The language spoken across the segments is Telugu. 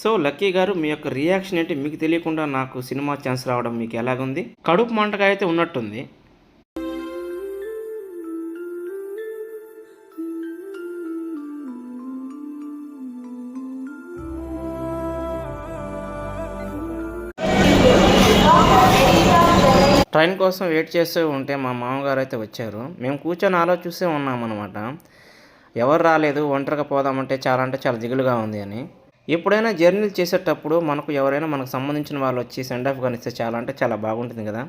సో లక్కీ గారు, మీ యొక్క రియాక్షన్ ఏంటి? మీకు తెలియకుండా నాకు సినిమా ఛాన్స్ రావడం మీకు ఎలాగుంది? కడుపు మంటగా అయితే ఉన్నట్టుంది. ట్రైన్ కోసం వెయిట్ చేస్తూ ఉంటే మా మామగారు అయితే వచ్చారు. మేము కూర్చొని ఆలోచిస్తూ ఉన్నామన్నమాట. ఎవరు రాలేదు, ఒంటరిగా పోదామంటే చాలా అంటే చాలా దిగులుగా ఉంది అని. ఎప్పుడైనా జర్నీలు చేసేటప్పుడు మనకు ఎవరైనా మనకు సంబంధించిన వాళ్ళు వచ్చి సెండ్ ఆఫ్ కానిస్తే చాలా అంటే చాలా బాగుంటుంది కదా.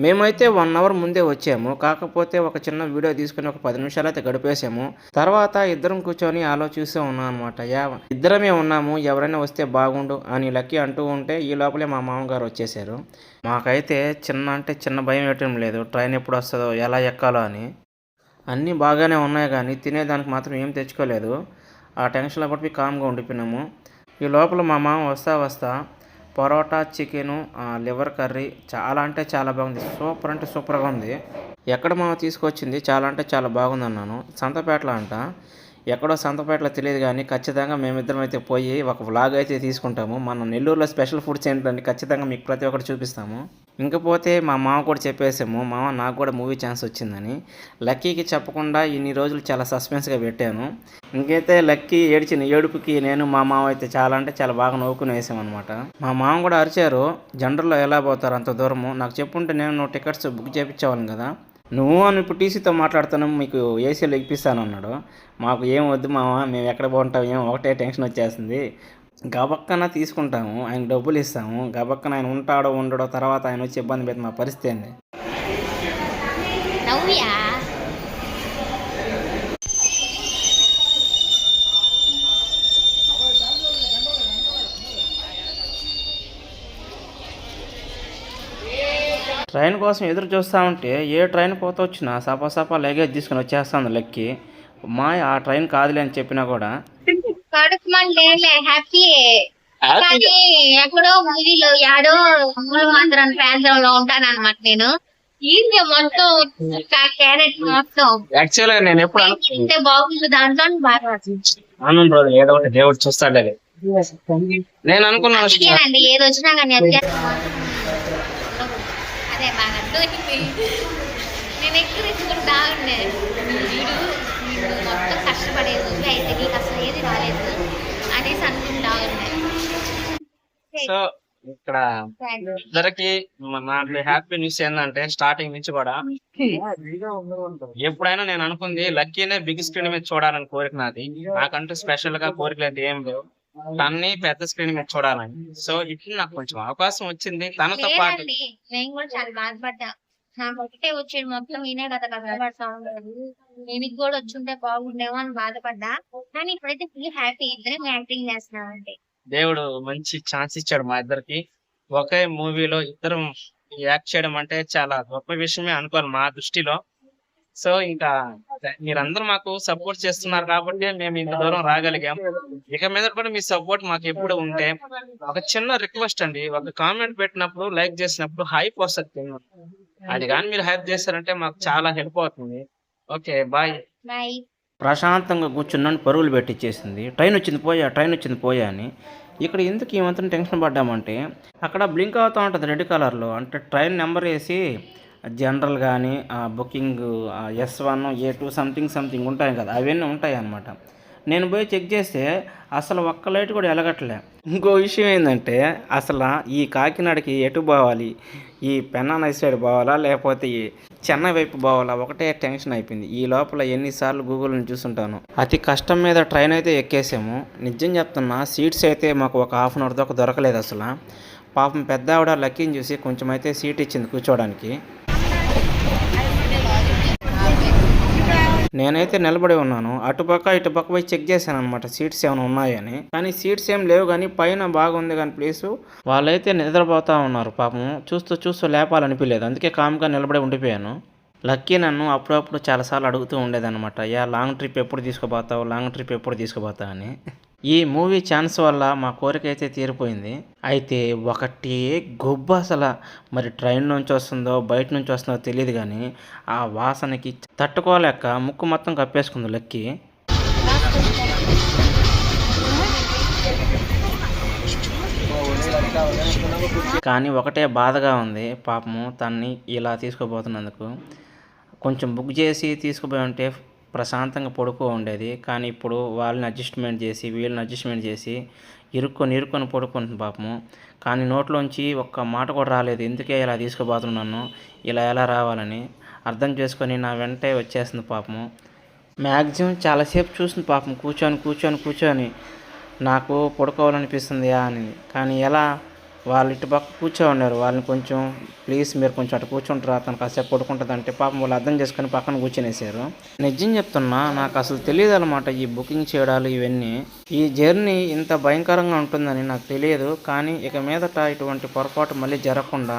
మేమైతే 1 అవర్ ముందే వచ్చాము. కాకపోతే ఒక చిన్న వీడియో తీసుకుని ఒక 10 నిమిషాలు అయితే గడిపేసాము. తర్వాత ఇద్దరం కూర్చొని ఆలోచిస్తూ ఉన్నాం అనమాట. ఇద్దరమే ఉన్నాము, ఎవరైనా వస్తే బాగుండు అని లక్కీ అంటూ ఉంటే ఈ లోపలే మా మామగారు వచ్చేసారు. మాకైతే చిన్న భయం వేయటం లేదు, ట్రైన్ ఎప్పుడు వస్తుందో ఎలా ఎక్కాలో అని. అన్నీ బాగానే ఉన్నాయి కానీ తినేదానికి మాత్రం ఏం తెచ్చుకోలేదు. ఆ టెన్షన్లో పడిపోయి కామ్గా ఉండిపోయినాము. ఈ లోపల మా మామ వస్తా పరోటా, చికెను, లివర్ కర్రీ చాలా అంటే చాలా బాగుంది. సూపర్ అంటే సూపర్గా ఉంది. ఎక్కడ మామ తీసుకొచ్చింది? చాలా అంటే చాలా బాగుంది అన్నాను. సంతపేటలో అంట. ఎక్కడో సంతపేటలో తెలియదు కానీ ఖచ్చితంగా మేమిద్దరం అయితే పోయి ఒక వ్లాగ్ అయితే తీసుకుంటాము. మన నెల్లూరులో స్పెషల్ ఫుడ్స్ ఏంటంటే ఖచ్చితంగా మీకు ప్రతి ఒక్కటి చూపిస్తాము. ఇంకపోతే మా మామ కూడా చెప్పేసాము, మామ నాకు కూడా మూవీ ఛాన్స్ వచ్చిందని. లక్కీకి చెప్పకుండా ఇన్ని రోజులు చాలా సస్పెన్స్గా పెట్టాను. ఇంకైతే లక్కీ ఏడ్చిన ఏడుపుకి నేను మా మామ అయితే చాలా అంటే చాలా బాగా నవ్వుకుని వేసామన్నమాట. మా మామ కూడా అరిచారు, జనరల్లో ఎలా పోతారు అంత దూరము, నాకు చెప్పుంటే నేను టికెట్స్ బుక్ చేయించేవాళ్ళం కదా. నువ్వు అని ఇప్పుడు టీసీతో మాట్లాడుతాను, మీకు ఏసీలో ఎక్కిస్తాను అన్నాడు. మాకు ఏం వద్దు మామ, మేము ఎక్కడ బాగుంటాం, ఏం ఒకటే టెన్షన్ వచ్చేస్తుంది. గబక్కన తీసుకుంటాము, ఆయన డబ్బులు ఇస్తాము, గబక్కన ఆయన ఉంటాడో ఉండడో, తర్వాత ఆయన వచ్చి ఇబ్బంది పెడితే మా పరిస్థితి ఏంది? ట్రైన్ కోసం ఎదురు చూస్తూ ఉంటే ఏ ట్రైన్ పోతూ వచ్చినా సపా లగేజ్ తీసుకుని వచ్చేస్తుంది లక్కీ. మా ఆ ట్రైన్ కాదులే అని చెప్పినా కూడా హ్యాపీ. కానీ ఎక్కడో మూవీలో యాడో మాత్రం ప్రాంతంలో ఉంటానన్నమాట నేను. ఈజీ మొత్తం క్యారెట్ మొత్తం యాక్చువల్గా నేను ఎప్పుడు అంటే బాగుంది, దాంట్లో బాగా ఏదో ఒకటి దేవుడు చూస్తాడు నేను అనుకున్నాను. ఏది వచ్చినా కానీ అదే బాగా నేను ఎక్కిరించుకుంటా ఉండే. వీడు మొత్తం కష్టపడే ఊపి అయితే నీకు అసలు ఏది రాలేదు అనేసి అనుకుంటా ఉండే. సో ఇక్కడ ఇద్దరికి నాకు హ్యాపీ న్యూస్ ఏంటంటే స్టార్టింగ్ నుంచి కూడా ఎప్పుడైనా నేను అనుకుంది లక్కీనే బిగ్ స్క్రీన్ మీద చూడాలని కోరిక నాది. నాకంటూ స్పెషల్ గా కోరికలు అయితే ఏం లేవు, తన్ని పెద్ద స్క్రీన్ మీద చూడాలని. సో ఇప్పుడు నాకు కొంచెం అవకాశం వచ్చింది తనతో పాటు. నేను కూడా చాలా బాధపడ్డా, నాకు ఒకటే వచ్చేది మొత్తం ఈయనే కదా కష్టపడతా ఉండదు, నేను కూడా వచ్చుంటే బాగుండేమో అని బాధపడ్డా. కానీ ఇప్పుడైతే ఫుల్ హ్యాపీ, ఇద్దరం యాక్టింగ్ చేస్తున్నామంటే. దేవుడు మంచి ఛాన్స్ ఇచ్చాడు మా ఇద్దరికి. ఒకే మూవీలో ఇద్దరం యాక్ట్ చేయడం అంటే చాలా గొప్ప విషయమే అనుకోవాలి మా దృష్టిలో. సో ఇంకా మీరందరూ మాకు సపోర్ట్ చేస్తున్నారు కాబట్టి మేము ఇంత దూరం రాగలిగాం. ఇక మీద కూడా మీ సపోర్ట్ మాకు ఎప్పుడు ఉంటే. ఒక చిన్న రిక్వెస్ట్ అండి, ఒక కామెంట్ పెట్టినప్పుడు లైక్ చేసినప్పుడు హైప్ వస్తుంది, అది కానీ మీరు హైప్ చేస్తారంటే మాకు చాలా హెల్ప్ అవుతుంది. Okay bye. ప్రశాంతంగా కూర్చున్నాను, పరుగులు పెట్టించేసింది. ట్రైన్ వచ్చింది పోయా అని. ఇక్కడ ఎందుకు ఏమంతా టెన్షన్ పడ్డామంటే అక్కడ బ్లింక్ అవుతూ ఉంటుంది రెడ్ కలర్లో, అంటే ట్రైన్ నెంబర్ వేసి జనరల్ కానీ బుకింగ్ S1 A2 సంథింగ్ ఉంటాయి కదా, అవన్నీ ఉంటాయి అన్నమాట. నేను పోయి చెక్ చేస్తే అసలు ఒక్క లైట్ కూడా వెలగట్లే. ఇంకో విషయం ఏంటంటే అసలు ఈ కాకినాడకి ఎటు పోవాలి, ఈ పెన్నా సైడ్ పోవాలా లేకపోతే ఈ చెన్నై వైపు పోవాలా, ఒకటే టెన్షన్ అయిపోయింది. ఈ లోపల ఎన్నిసార్లు గూగుల్ని చూస్తుంటాను. అతి కష్టం మీద ట్రైన్ అయితే ఎక్కేసాము. నిజం చెప్తున్నా, సీట్స్ అయితే మాకు ఒక హాఫ్ అన్ అవర్ దాకా దొరకలేదు అసలు. పాపం పెద్ద ఆవిడ లక్కీని చూసి కొంచెం అయితే సీట్ ఇచ్చింది కూర్చోవడానికి. నేనైతే నిలబడి ఉన్నాను, అటుపక్క ఇటుపక్క పోయి చెక్ చేశాను అనమాట సీట్స్ ఏమైనా ఉన్నాయని. కానీ సీట్స్ ఏం లేవు, కానీ పైన బాగుంది కానీ ప్లేసు. వాళ్ళైతే నిద్రపోతూ ఉన్నారు పాపం, చూస్తూ లేపాలనిపించలేదు, అందుకే కామ్గా నిలబడి ఉండిపోయాను. లక్కీ నన్ను అప్పుడప్పుడు చాలాసార్లు అడుగుతూ ఉండేదన్నమాట, లాంగ్ ట్రిప్ ఎప్పుడు తీసుకుపోతావు అని. ఈ మూవీ ఛాన్స్ వల్ల మా కోరిక అయితే తీరిపోయింది. అయితే ఒకటి గొబ్బ అసలు, మరి ట్రైన్ నుంచి వస్తుందో బయట నుంచి వస్తుందో తెలియదు కానీ ఆ వాసనకి తట్టుకోలేక ముక్కు మొత్తం కప్పేసుకుంది లక్కీ. కానీ ఒకటే బాధగా ఉంది పాపము తన్ని ఇలా తీసుకుపోతున్నందుకు. కొంచెం బుక్ చేసి తీసుకుపోయి ఉంటే ప్రశాంతంగా పడుకో ఉండేది. కానీ ఇప్పుడు వాళ్ళని అడ్జస్ట్మెంట్ చేసి వీళ్ళని అడ్జస్ట్మెంట్ చేసి ఇరుక్కొని పడుకుంటుంది పాపము. కానీ నోట్లోంచి ఒక్క మాట కూడా రాలేదు, ఎందుకే ఇలా తీసుకుపోతున్నాను, ఇలా ఎలా రావాలని. అర్థం చేసుకొని నా వెంటే వచ్చేస్తుంది పాపము. మ్యాక్సిమం చాలాసేపు చూసింది పాపం, కూర్చొని నాకు పడుకోవాలనిపిస్తుంది అని. కానీ ఎలా, వాళ్ళు ఇటు పక్క కూర్చోన్నారు, వాళ్ళని కొంచెం ప్లీజ్ మీరు కొంచెం అటు కూర్చుంటారా, తను కాసేపు పడుకుంటుంది అంటే పాపం వాళ్ళు అర్థం చేసుకొని పక్కన కూర్చొనేసారు. నిజం చెప్తున్నా, నాకు అసలు తెలియదు అనమాట ఈ బుకింగ్ చేయడాలు ఇవన్నీ. ఈ జర్నీ ఇంత భయంకరంగా ఉంటుందని నాకు తెలియదు. కానీ ఇక మీదట ఇటువంటి పొరపాటు మళ్ళీ జరగకుండా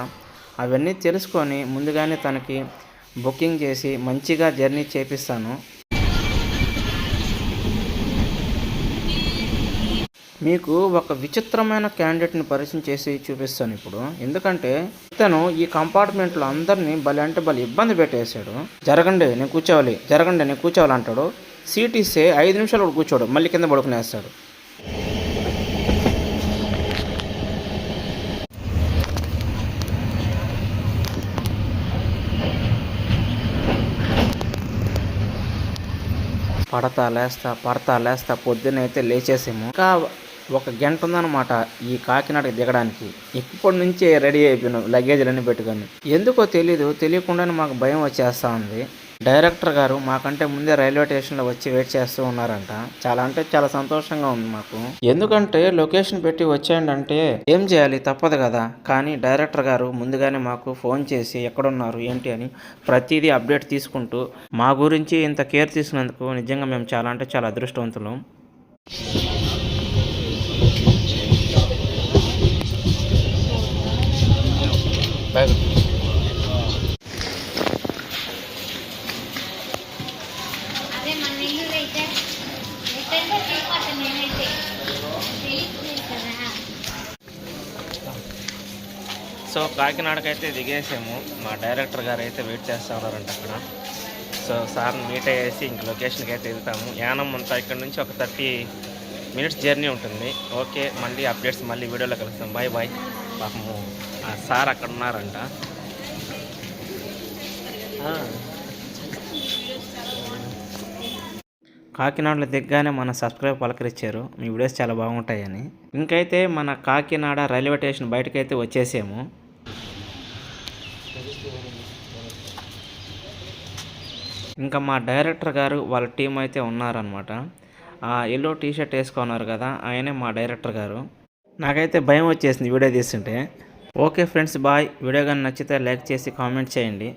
అవన్నీ తెలుసుకొని ముందుగానే తనకి బుకింగ్ చేసి మంచిగా జర్నీ చేపిస్తాను. మీకు ఒక విచిత్రమైన క్యాండిడేట్ని పరిచయం చేసి చూపిస్తాను ఇప్పుడు. ఎందుకంటే ఇతను ఈ కంపార్ట్మెంట్లో అందరినీ భలే అంటే భలే ఇబ్బంది పెట్టేశాడు. జరగండి నేను కూర్చోవాలి అంటాడు. సీట్ ఇస్తే 5 నిమిషాలు కూడా కూర్చోడు, మళ్ళీ కింద పడుకునేస్తాడు. పడతా లేస్తా పొద్దున్నైతే లేచేసాము. ఇంకా ఒక గంట ఉందన్నమాట ఈ కాకినాడకి దిగడానికి. ఇప్పటి నుంచే రెడీ అయిపోయాను లగేజ్లన్నీ పెట్టుకొని. ఎందుకో తెలియకుండానే మాకు భయం వచ్చేస్తూ ఉంది. డైరెక్టర్ గారు మాకంటే ముందే రైల్వే స్టేషన్లో వచ్చి వెయిట్ చేస్తూ ఉన్నారంట. చాలా అంటే చాలా సంతోషంగా ఉంది మాకు. ఎందుకంటే లొకేషన్ పెట్టి వచ్చేయండి అంటే ఏం చేయాలి, తప్పదు కదా. కానీ డైరెక్టర్ గారు ముందుగానే మాకు ఫోన్ చేసి ఎక్కడున్నారు ఏంటి అని ప్రతిదీ అప్డేట్ తీసుకుంటూ మా గురించి ఇంత కేర్ తీసుకున్నందుకు నిజంగా మేము చాలా అంటే చాలా అదృష్టవంతులం. అదే మన నెల్లూరు అయితే నేనైతే కదా. సో కాకినాడకైతే దిగేసాము. మా డైరెక్టర్ గారు అయితే వెయిట్ చేస్తూ ఉన్నారంట అక్కడ. సో సార్ని మీట్ అయ్యేసి ఇంక లొకేషన్కి అయితే వెళ్తాము. యానం అంతా ఇక్కడ నుంచి ఒక 30 మినిట్స్ జర్నీ ఉంటుంది. ఓకే, మళ్ళీ అప్డేట్స్ మళ్ళీ వీడియోలో కలుస్తాం. బాయ్. పాపము సార్ అక్కడ ఉన్నారంట. కాకినాడలో దిగ్గానే మన సబ్స్క్రైబ్ పలకరించారు, మీ వీడియోస్ చాలా బాగుంటాయని. ఇంకైతే మన కాకినాడ రైల్వే స్టేషన్ బయటకైతే వచ్చేసాము. ఇంకా మా డైరెక్టర్ గారు వాళ్ళ టీం అయితే ఉన్నారనమాట. ఆ ఎల్లో టీషర్ట్ వేసుకున్నారు కదా, ఆయనే మా డైరెక్టర్ గారు. నాకైతే భయం వచ్చేసింది వీడియో తీస్తుంటే. Okay friends, bye. వీడియో కానీ నచ్చితే లైక్ చేసి కామెంట్ చేయండి.